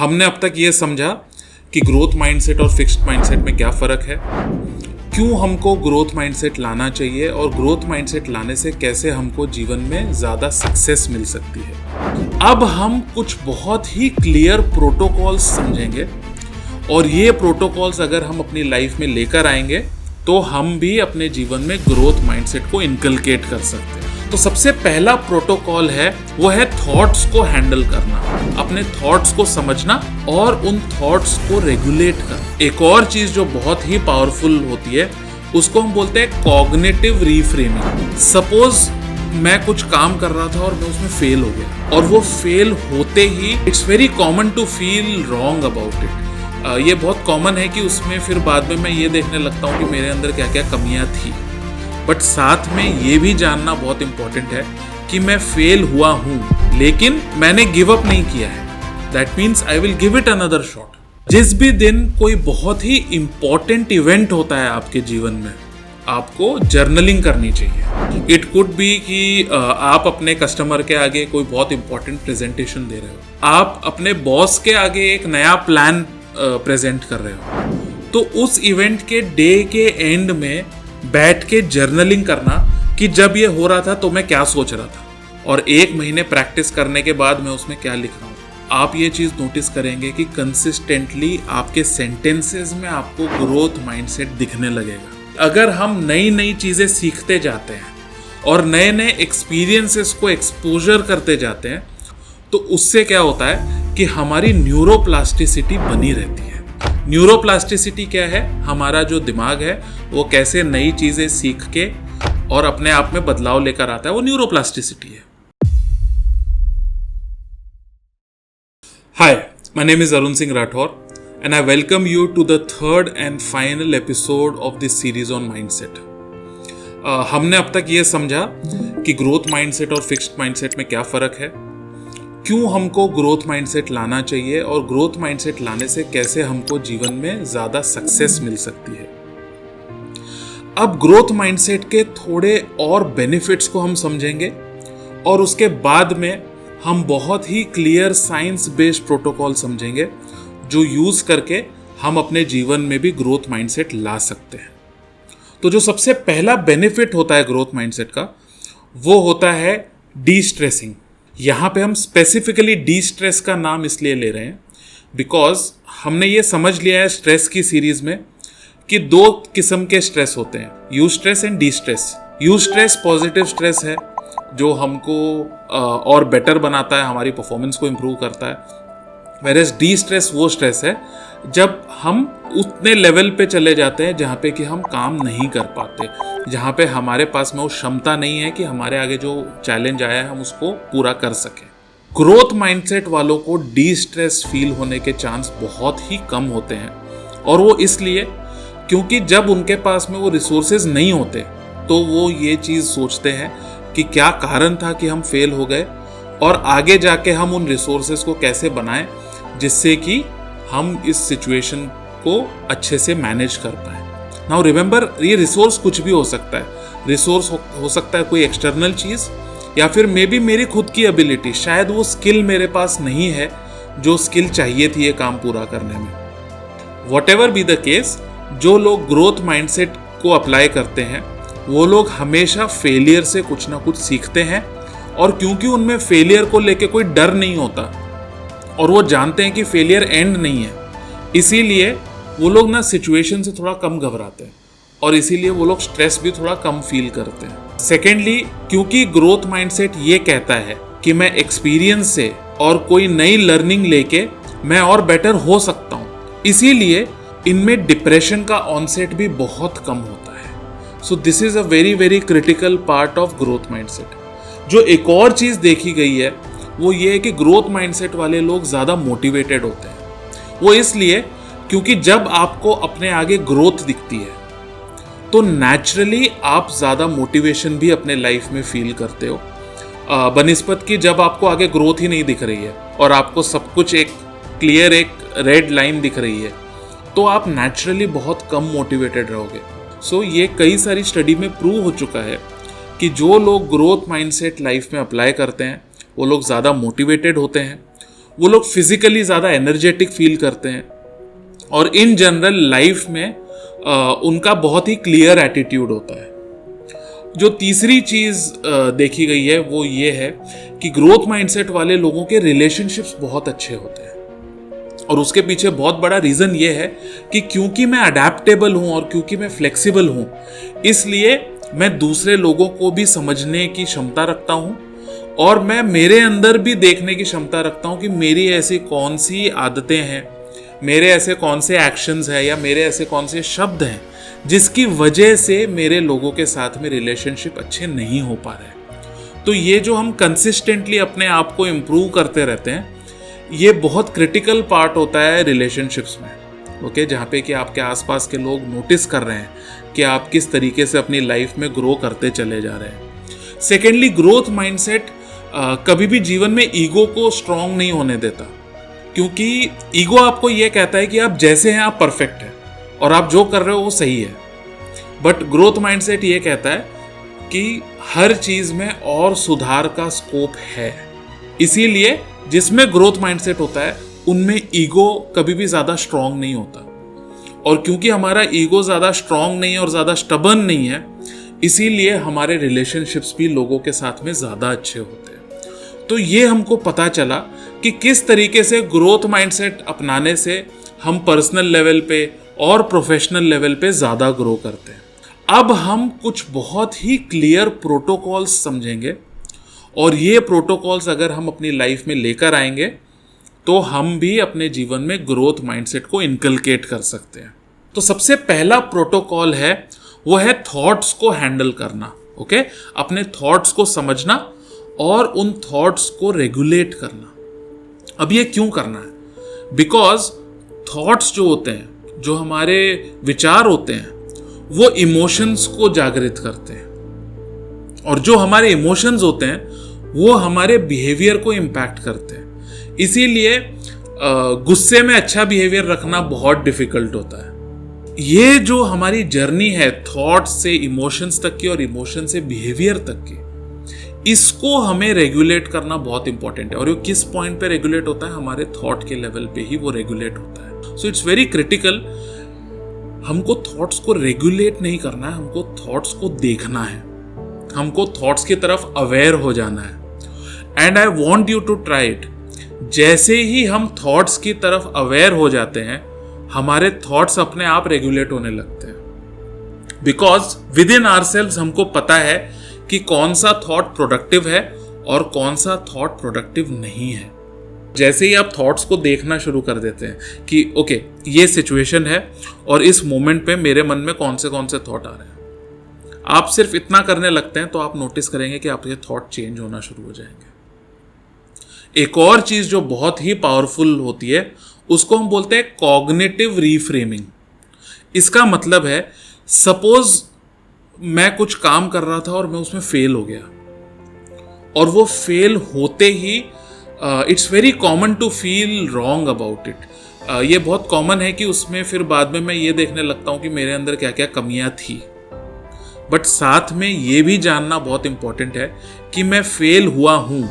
हमने अब तक ये समझा कि ग्रोथ माइंडसेट और फिक्स्ड माइंडसेट में क्या फ़र्क है, क्यों हमको ग्रोथ माइंडसेट लाना चाहिए और ग्रोथ माइंडसेट लाने से कैसे हमको जीवन में ज़्यादा सक्सेस मिल सकती है। अब हम कुछ बहुत ही क्लियर प्रोटोकॉल्स समझेंगे और ये प्रोटोकॉल्स अगर हम अपनी लाइफ में लेकर आएंगे तो हम भी अपने जीवन में ग्रोथ माइंडसेट को इनकलकेट कर सकते हैं। तो सबसे पहला प्रोटोकॉल है वो है थॉट्स को हैंडल करना, अपने थॉट्स को समझना और उन थॉट्स को रेगुलेट करना। एक और चीज जो बहुत ही पावरफुल होती है उसको हम बोलते हैं कॉग्निटिव रीफ्रेमिंग। सपोज मैं कुछ काम कर रहा था और मैं उसमें फेल हो गया और वो फेल होते ही it's very common to feel wrong about it. ये बहुत कॉमन है कि उसमें फिर बाद में मैं ये देखने लगता हूँ कि मेरे अंदर क्या क्या कमियां थी। बट साथ में ये भी जानना बहुत इंपॉर्टेंट है कि मैं फेल हुआ हूँ लेकिन मैंने गिव अप नहीं किया है। That means I will give it another shot. जिस भी दिन कोई बहुत ही इंपॉर्टेंट इवेंट होता है आपके जीवन में, आपको जर्नलिंग करनी चाहिए। इट कुड बी कि आप अपने कस्टमर के आगे कोई बहुत इंपॉर्टेंट प्रेजेंटेशन दे रहे हो, आप अपने बॉस के आगे एक नया प्लान प्रेजेंट कर रहे हो, तो उस इवेंट के डे के एंड में बैठ के जर्नलिंग करना कि जब ये हो रहा था तो मैं क्या सोच रहा था और 1 महीने प्रैक्टिस करने के बाद मैं उसमें क्या लिख रहा हूँ। आप ये चीज़ नोटिस करेंगे कि कंसिस्टेंटली आपके सेंटेंसेस में आपको ग्रोथ माइंडसेट दिखने लगेगा। अगर हम नई नई चीज़ें सीखते जाते हैं और नए नए एक्सपीरियंसेस को एक्सपोजर करते जाते हैं तो उससे क्या होता है कि हमारी न्यूरोप्लास्टिसिटी बनी रहती है। न्यूरोप्लास्टिसिटी क्या है? हमारा जो दिमाग है वो कैसे नई चीज़ें सीख के और अपने आप में बदलाव लेकर आता है, वो न्यूरोप्लास्टिसिटी है। Hi, my name is Arun Singh Rathore and I welcome you to the third and final episode of this series on mindset. हमने अब तक ये समझा कि ग्रोथ माइंडसेट और फिक्स्ड माइंडसेट में क्या फ़र्क है, क्यों हमको ग्रोथ माइंडसेट लाना चाहिए और ग्रोथ माइंडसेट लाने से कैसे हमको जीवन में ज़्यादा सक्सेस मिल सकती है। अब ग्रोथ माइंडसेट के थोड़े और बेनिफिट्स को हम समझेंगे और उसके बाद में हम बहुत ही क्लियर साइंस बेस्ड प्रोटोकॉल समझेंगे जो यूज़ करके हम अपने जीवन में भी ग्रोथ माइंडसेट ला सकते हैं। तो जो सबसे पहला बेनिफिट होता है ग्रोथ माइंडसेट का, वो होता है डी स्ट्रेसिंग। यहाँ पे हम स्पेसिफिकली डी स्ट्रेस का नाम इसलिए ले रहे हैं बिकॉज हमने ये समझ लिया है स्ट्रेस की सीरीज में कि 2 किस्म के स्ट्रेस होते हैं, you stress and D stress. You stress positive stress है जो हमको और बेटर बनाता है, हमारी परफॉर्मेंस को इम्प्रूव करता है। वेरएज डी स्ट्रेस वो स्ट्रेस है जब हम उतने लेवल पे चले जाते हैं जहाँ पे कि हम काम नहीं कर पाते, जहाँ पे हमारे पास में वो क्षमता नहीं है कि हमारे आगे जो चैलेंज आया है हम उसको पूरा कर सकें। ग्रोथ माइंडसेट वालों को डी स्ट्रेस फील होने के चांस बहुत ही कम होते हैं और वो इसलिए क्योंकि जब उनके पास में वो रिसोर्सेज नहीं होते तो वो ये चीज़ सोचते हैं कि क्या कारण था कि हम फेल हो गए और आगे जाके हम उन रिसोर्सेज को कैसे बनाएं जिससे कि हम इस सिचुएशन को अच्छे से मैनेज कर पाए। नाउ रिमेंबर, ये रिसोर्स कुछ भी हो सकता है। रिसोर्स हो सकता है कोई एक्सटर्नल चीज़ या फिर मे बी मेरी खुद की एबिलिटी, शायद वो स्किल मेरे पास नहीं है जो स्किल चाहिए थी ये काम पूरा करने में। व्हाटएवर बी द केस, जो लोग ग्रोथ माइंडसेट को अप्लाई करते हैं वो लोग हमेशा फेलियर से कुछ ना कुछ सीखते हैं और क्योंकि उनमें फेलियर को लेके कोई डर नहीं होता और वो जानते हैं कि फेलियर एंड नहीं है, इसीलिए वो लोग ना सिचुएशन से थोड़ा कम घबराते हैं और इसीलिए वो लोग स्ट्रेस भी थोड़ा कम फील करते हैं। सेकेंडली, क्योंकि ग्रोथ माइंडसेट ये कहता है कि मैं एक्सपीरियंस से और कोई नई लर्निंग लेके मैं और बेटर हो सकता हूँ, इसीलिए इनमें डिप्रेशन का ऑनसेट भी बहुत कम होता है। So this is a very very critical part of growth mindset. जो एक और चीज़ देखी गई है वो ये है कि ग्रोथ माइंडसेट वाले लोग ज़्यादा मोटिवेटेड होते हैं। वो इसलिए क्योंकि जब आपको अपने आगे ग्रोथ दिखती है तो नेचुरली आप ज़्यादा मोटिवेशन भी अपने लाइफ में फील करते हो बनिस्बत कि जब आपको आगे ग्रोथ ही नहीं दिख रही है और आपको सब कुछ एक क्लियर एक रेड लाइन दिख रही है तो आप नेचुरली बहुत कम मोटिवेटेड रहोगे। सो ये कई सारी स्टडी में प्रूव हो चुका है कि जो लोग ग्रोथ माइंडसेट लाइफ में अप्लाई करते हैं वो लोग ज़्यादा मोटिवेटेड होते हैं वो लोग फिजिकली ज़्यादा एनर्जेटिक फील करते हैं और इन जनरल लाइफ में उनका बहुत ही क्लियर एटीट्यूड होता है। जो तीसरी चीज़ देखी गई है वो ये है कि ग्रोथ माइंडसेट वाले लोगों के रिलेशनशिप्स बहुत अच्छे होते हैं और उसके पीछे बहुत बड़ा रीज़न ये है कि क्योंकि मैं अडेप्टेबल हूँ और क्योंकि मैं फ्लेक्सिबल हूँ, इसलिए मैं दूसरे लोगों को भी समझने की क्षमता रखता हूँ और मैं मेरे अंदर भी देखने की क्षमता रखता हूँ कि मेरी ऐसी कौन सी आदतें हैं, मेरे ऐसे कौन से एक्शंस हैं या मेरे ऐसे कौन से शब्द हैं जिसकी वजह से मेरे लोगों के साथ में रिलेशनशिप अच्छे नहीं हो पा रहे। तो ये जो हम कंसिस्टेंटली अपने आप को इम्प्रूव करते रहते हैं, ये बहुत क्रिटिकल पार्ट होता है रिलेशनशिप्स में। ओके, जहाँ पे कि आपके आसपास के लोग नोटिस कर रहे हैं कि आप किस तरीके से अपनी लाइफ में ग्रो करते चले जा रहे हैं। सेकेंडली, ग्रोथ माइंडसेट कभी भी जीवन में ईगो को स्ट्रांग नहीं होने देता, क्योंकि ईगो आपको ये कहता है कि आप जैसे हैं आप परफेक्ट हैं और आप जो कर रहे हो वो सही है। बट ग्रोथ माइंडसेट ये कहता है कि हर चीज में और सुधार का स्कोप है। इसीलिए जिसमें ग्रोथ माइंडसेट होता है उनमें ईगो कभी भी ज्यादा स्ट्रांग नहीं होता, और क्योंकि हमारा ईगो ज्यादा स्ट्रांग नहीं है और ज्यादा स्टबर्न नहीं है, इसीलिए हमारे रिलेशनशिप्स भी लोगों के साथ में ज्यादा अच्छे होते हैं। तो ये हमको पता चला कि किस तरीके से ग्रोथ माइंडसेट अपनाने से हम पर्सनल लेवल पे और प्रोफेशनल लेवल पे ज़्यादा ग्रो करते हैं। अब हम कुछ बहुत ही क्लियर प्रोटोकॉल्स समझेंगे और ये प्रोटोकॉल्स अगर हम अपनी लाइफ में लेकर आएंगे तो हम भी अपने जीवन में ग्रोथ माइंडसेट को इनकलकेट कर सकते हैं। तो सबसे पहला प्रोटोकॉल है वो है थॉट्स को हैंडल करना। ओके, अपने थॉट्स को समझना और उन थॉट्स को रेगुलेट करना। अब ये क्यों करना है? बिकॉज थॉट्स जो होते हैं, जो हमारे विचार होते हैं, वो इमोशंस को जागृत करते हैं और जो हमारे इमोशंस होते हैं वो हमारे बिहेवियर को इम्पैक्ट करते हैं। इसीलिए गुस्से में अच्छा बिहेवियर रखना बहुत डिफिकल्ट होता है। ये जो हमारी जर्नी है थॉट्स से इमोशंस तक की और इमोशन से बिहेवियर तक की, इसको हमें रेगुलेट करना बहुत इंपॉर्टेंट है। और ये किस पॉइंट पे रेगुलेट होता है? हमारे थॉट के लेवल पे ही वो रेगुलेट होता है। So it's very critical. हमको थॉट्स को रेगुलेट नहीं करना है, हमको थॉट्स को देखना है, हमको थॉट्स की तरफ अवेयर हो जाना है। And I want you to try it. जैसे ही हम थॉट्स की तरफ अवेयर हो जाते हैं, हमारे थॉट्स अपने आप रेगुलेट होने लगते हैं। बिकॉज विद इन आवरसेल्व्स हमको पता है कि कौन सा थॉट प्रोडक्टिव है और कौन सा थॉट प्रोडक्टिव नहीं है। जैसे ही आप थॉट्स को देखना शुरू कर देते हैं कि ओके, ये सिचुएशन है और इस मोमेंट पे मेरे मन में कौन से थॉट आ रहे हैं, आप सिर्फ इतना करने लगते हैं तो आप नोटिस करेंगे कि आपके थॉट चेंज होना शुरू हो जाएंगे। एक और चीज जो बहुत ही पावरफुल होती है उसको हम बोलते हैं कॉग्निटिव रीफ्रेमिंग। इसका मतलब है, सपोज मैं कुछ काम कर रहा था और मैं उसमें फेल हो गया, और वो फेल होते ही it's very common to feel wrong about it. ये बहुत कॉमन है कि उसमें फिर बाद में मैं ये देखने लगता हूँ कि मेरे अंदर क्या क्या कमियां थी। बट साथ में ये भी जानना बहुत इंपॉर्टेंट है कि मैं फेल हुआ हूं,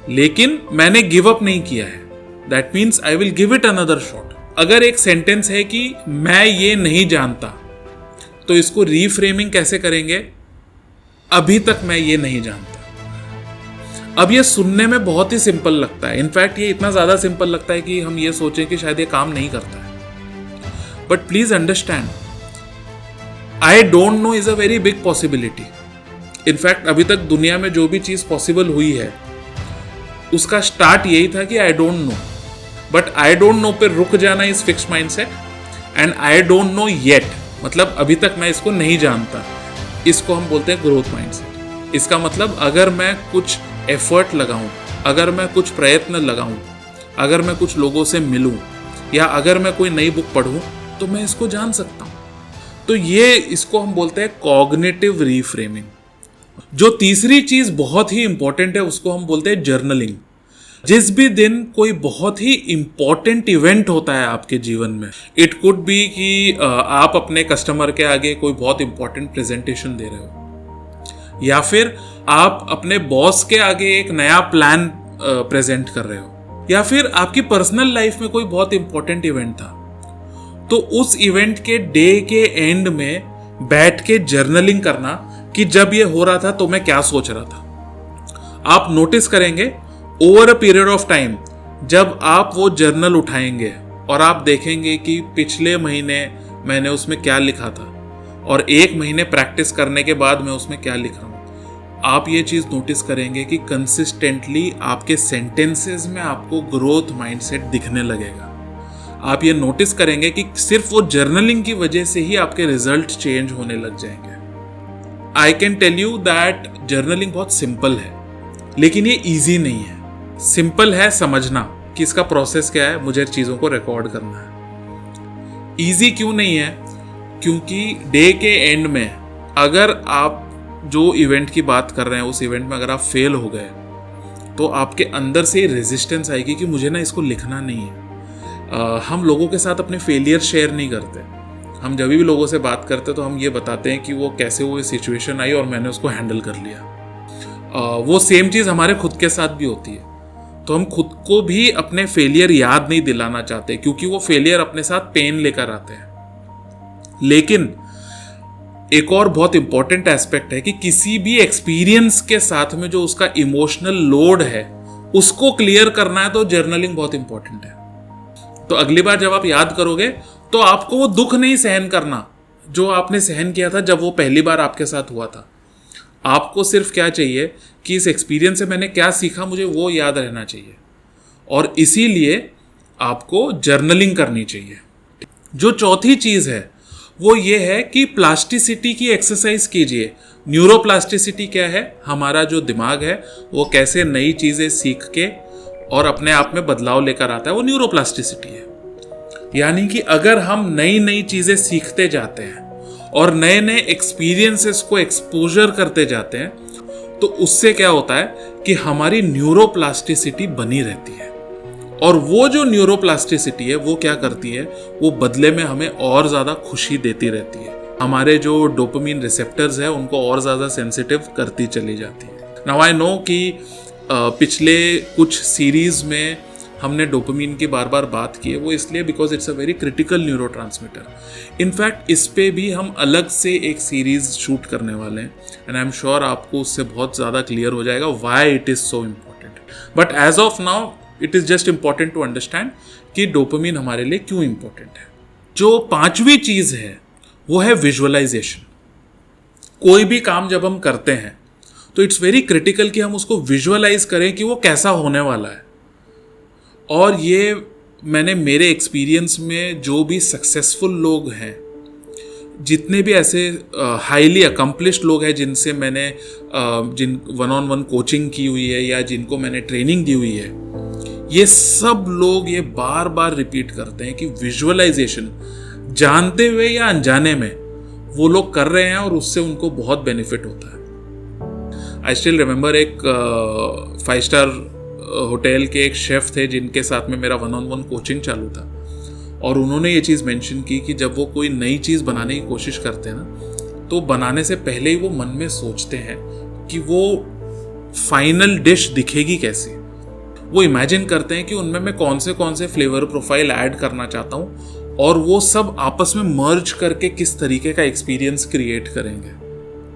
लेकिन मैंने गिव अप नहीं किया है। That means I will give it another shot. अगर एक सेंटेंस है कि मैं ये नहीं जानता, तो इसको रीफ्रेमिंग कैसे करेंगे? अभी तक मैं ये नहीं जानता। अब ये सुनने में बहुत ही सिंपल लगता है। इनफैक्ट ये इतना ज्यादा सिंपल लगता है कि हम ये सोचें कि शायद ये काम नहीं करता है। But please understand, I don't know is a very big possibility. In fact अभी तक दुनिया में जो भी चीज पॉसिबल हुई है उसका स्टार्ट यही था कि I don't know. But I don't know पे रुक जाना is fixed mindset, and I don't know yet मतलब अभी तक मैं इसको नहीं जानता, इसको हम बोलते हैं ग्रोथ माइंडसेट। इसका मतलब अगर मैं कुछ एफर्ट लगाऊं, अगर मैं कुछ प्रयत्न लगाऊं, अगर मैं कुछ लोगों से मिलूं, या अगर मैं कोई नई बुक पढूं, तो मैं इसको जान सकता हूं। तो ये इसको हम बोलते हैं कॉग्निटिव रीफ्रेमिंग। जो तीसरी चीज बहुत ही इंपॉर्टेंट है उसको हम बोलते हैं जर्नलिंग। जिस भी दिन कोई बहुत ही इंपॉर्टेंट इवेंट होता है आपके जीवन में, इट कुड बी कि आप अपने कस्टमर के आगे कोई बहुत इंपॉर्टेंट प्रेजेंटेशन दे रहे हो, या फिर आप अपने बॉस के आगे एक नया प्लान प्रेजेंट कर रहे हो, या फिर आपकी पर्सनल लाइफ में कोई बहुत इंपॉर्टेंट इवेंट था, तो उस इवेंट के डे के एंड में बैठ के जर्नलिंग करना कि जब ये हो रहा था तो मैं क्या सोच रहा था। आप नोटिस करेंगे over a period of time, जब आप वो जर्नल उठाएंगे और आप देखेंगे कि पिछले महीने मैंने उसमें क्या लिखा था और एक महीने प्रैक्टिस करने के बाद मैं उसमें क्या लिख रहा हूँ, आप ये चीज़ नोटिस करेंगे कि कंसिस्टेंटली आपके सेंटेंसेस में आपको ग्रोथ माइंडसेट दिखने लगेगा। आप ये नोटिस करेंगे कि सिर्फ वो जर्नलिंग की वजह से ही आपके रिजल्ट चेंज होने लग जाएंगे। I can tell you that journaling बहुत सिंपल है, लेकिन ये इजी नहीं है। सिंपल है समझना कि इसका प्रोसेस क्या है, मुझे चीज़ों को रिकॉर्ड करना है। इजी क्यों नहीं है? क्योंकि डे के एंड में अगर आप जो इवेंट की बात कर रहे हैं उस इवेंट में अगर आप फेल हो गए तो आपके अंदर से रेजिस्टेंस आएगी कि मुझे ना इसको लिखना नहीं है। हम लोगों के साथ अपने फेलियर शेयर नहीं करते। हम जब भी लोगों से बात करते तो हम ये बताते हैं कि वो कैसे वो सिचुएशन आई और मैंने उसको हैंडल कर लिया। वो सेम चीज़ हमारे खुद के साथ भी होती है। तो हम खुद को भी अपने फेलियर याद नहीं दिलाना चाहते, क्योंकि वो फेलियर अपने साथ पेन लेकर आते हैं। लेकिन एक और बहुत इंपॉर्टेंट एस्पेक्ट है कि किसी भी एक्सपीरियंस के साथ में जो उसका इमोशनल लोड है उसको क्लियर करना है, तो जर्नलिंग बहुत इंपॉर्टेंट है। तो अगली बार जब आप याद करोगे तो आपको वो दुख नहीं सहन करना जो आपने सहन किया था जब वो पहली बार आपके साथ हुआ था। आपको सिर्फ क्या चाहिए कि इस एक्सपीरियंस से मैंने क्या सीखा, मुझे वो याद रहना चाहिए, और इसीलिए आपको जर्नलिंग करनी चाहिए। जो चौथी चीज़ है वो ये है कि प्लास्टिसिटी की एक्सरसाइज कीजिए। न्यूरोप्लास्टिसिटी क्या है? हमारा जो दिमाग है वो कैसे नई चीज़ें सीख के और अपने आप में बदलाव लेकर आता है, वो न्यूरोप्लास्टिसिटी है। यानी कि अगर हम नई नई चीज़ें सीखते जाते हैं और नए नए एक्सपीरियंसेस को एक्सपोजर करते जाते हैं तो उससे क्या होता है कि हमारी न्यूरोप्लास्टिसिटी बनी रहती है। और वो जो न्यूरोप्लास्टिसिटी है वो क्या करती है, वो बदले में हमें और ज़्यादा खुशी देती रहती है। हमारे जो डोपामिन रिसेप्टर्स है उनको और ज़्यादा सेंसिटिव करती चली जाती है। नाउ आई नो कि पिछले कुछ सीरीज़ में हमने डोपामिन की बार बार बात की है, वो इसलिए because it's a very critical neurotransmitter. In fact इस पे भी हम अलग से एक सीरीज़ शूट करने वाले हैं एंड आई एम श्योर आपको उससे बहुत ज़्यादा क्लियर हो जाएगा why it is so important. But as of now it is just important to understand कि डोपामिन हमारे लिए क्यों इम्पोर्टेंट है। जो पांचवी चीज़ है वो है विजुअलाइजेशन। कोई भी काम जब हम करते हैं तो इट्स वेरी क्रिटिकल कि हम उसको विजुअलाइज करें कि वो कैसा होने वाला है। और ये मैंने मेरे एक्सपीरियंस में जो भी सक्सेसफुल लोग हैं, जितने भी ऐसे हाईली अकम्पलिश्ड लोग हैं जिनसे मैंने जिन 1-on-1 कोचिंग की हुई है या जिनको मैंने ट्रेनिंग दी हुई है, ये सब लोग ये बार बार रिपीट करते हैं कि विजुअलाइजेशन जानते हुए या अनजाने में वो लोग कर रहे हैं और उससे उनको बहुत बेनिफिट होता है। आई स्टिल रिमेंबर एक 5 स्टार होटल के एक शेफ थे जिनके साथ में मेरा 1-on-1 कोचिंग चालू था, और उन्होंने ये चीज़ मेंशन की कि जब वो कोई नई चीज़ बनाने की कोशिश करते हैं ना, तो बनाने से पहले ही वो मन में सोचते हैं कि वो फाइनल डिश दिखेगी कैसी। वो इमेजिन करते हैं कि उनमें मैं कौन से फ्लेवर प्रोफाइल ऐड करना चाहता हूँ और वो सब आपस में मर्ज करके किस तरीके का एक्सपीरियंस क्रिएट करेंगे।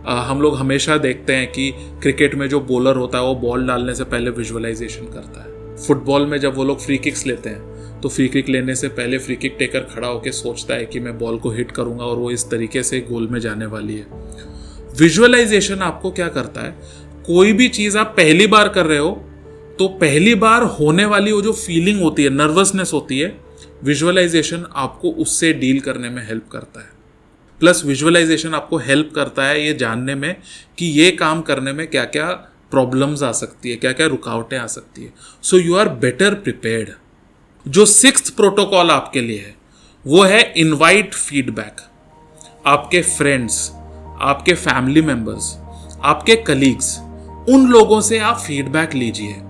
हम लोग हमेशा देखते हैं कि क्रिकेट में जो बॉलर होता है वो बॉल डालने से पहले विजुअलाइजेशन करता है। फुटबॉल में जब वो लोग फ्री किक्स लेते हैं तो फ्री किक लेने से पहले फ्री किक टेकर खड़ा होकर सोचता है कि मैं बॉल को हिट करूंगा और वो इस तरीके से गोल में जाने वाली है। विजुअलाइजेशन आपको क्या करता है, कोई भी चीज़ आप पहली बार कर रहे हो तो पहली बार होने वाली वो जो फीलिंग होती है, नर्वसनेस होती है, विजुअलाइजेशन आपको उससे डील करने में हेल्प करता है। प्लस विजुअलाइजेशन आपको हेल्प करता है ये जानने में कि ये काम करने में क्या क्या प्रॉब्लम्स आ सकती है, क्या क्या रुकावटें आ सकती है। So you are better prepared. जो 6th प्रोटोकॉल आपके लिए है वो है इनवाइट फीडबैक। आपके फ्रेंड्स, आपके फैमिली मेंबर्स, आपके कलीग्स, उन लोगों से आप फीडबैक लीजिए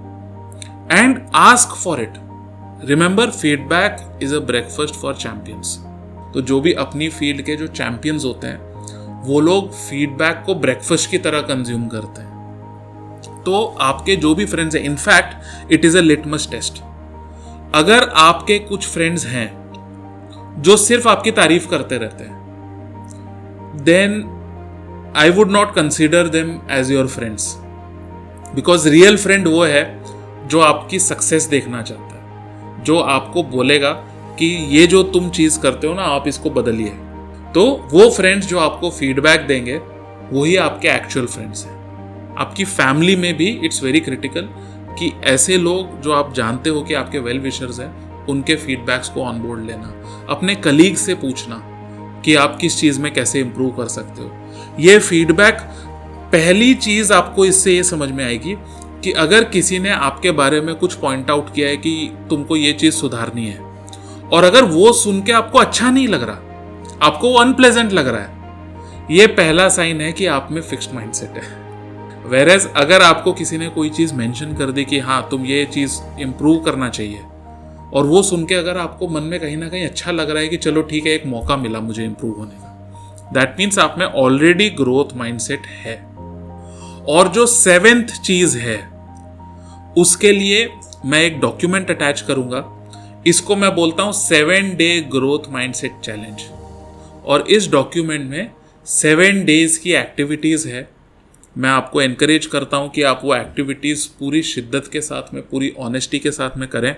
and ask for it. Remember, feedback is a breakfast for champions. तो जो भी अपनी फील्ड के जो चैंपियंस होते हैं वो लोग फीडबैक को ब्रेकफास्ट की तरह कंज्यूम करते हैं। तो आपके जो भी फ्रेंड्स हैं, in fact it is a litmus test अगर आपके कुछ फ्रेंड्स हैं जो सिर्फ आपकी तारीफ करते रहते हैं, then I would not consider them as your friends, because real friend वो है जो आपकी सक्सेस देखना चाहता है, जो आपको बोलेगा कि ये जो तुम चीज करते हो ना, आप इसको बदलिए। तो वो फ्रेंड्स जो आपको फीडबैक देंगे वही आपके एक्चुअल फ्रेंड्स हैं। आपकी फैमिली में भी इट्स वेरी क्रिटिकल कि ऐसे लोग जो आप जानते हो कि आपके वेल विशर्स हैं, उनके फीडबैक्स को ऑन बोर्ड लेना, अपने कलीग से पूछना कि आप किस चीज़ में कैसे इंप्रूव कर सकते हो। ये फीडबैक, पहली चीज़ आपको इससे ये समझ में आएगी कि अगर किसी ने आपके बारे में कुछ पॉइंट आउट किया है कि तुमको ये चीज़ सुधारनी है, और अगर वो सुन के आपको अच्छा नहीं लग रहा, आपको वो अनप्लेजेंट लग रहा है, ये पहला साइन है कि आप में फिक्स्ड माइंडसेट है। वेरेज अगर आपको किसी ने कोई चीज़ मेंशन कर दी कि हाँ तुम ये चीज़ इंप्रूव करना चाहिए, और वो सुन के अगर आपको मन में कहीं ना कहीं अच्छा लग रहा है कि चलो ठीक है, एक मौका मिला मुझे इंप्रूव होने का, दैट मीन्स आप में ऑलरेडी ग्रोथ माइंडसेट है। और जो 7th चीज़ है, उसके लिए मैं एक डॉक्यूमेंट अटैच करूंगा। इसको मैं बोलता हूं 7-day ग्रोथ माइंडसेट चैलेंज। और इस डॉक्यूमेंट में 7 days की एक्टिविटीज़ है। मैं आपको एनकरेज करता हूं कि आप वो एक्टिविटीज़ पूरी शिद्दत के साथ में, पूरी ऑनेस्टी के साथ में करें।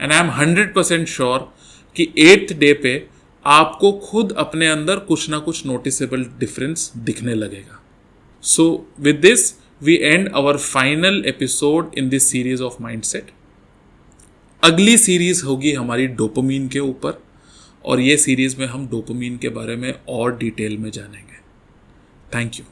एंड आई एम 100% श्योर कि 8th डे पे आपको खुद अपने अंदर कुछ ना कुछ नोटिसेबल डिफरेंस दिखने लगेगा। So with this we end our final episode in this series of mindset. अगली सीरीज होगी हमारी डोपामीन के ऊपर, और ये सीरीज में हम डोपामीन के बारे में और डिटेल में जानेंगे। Thank you.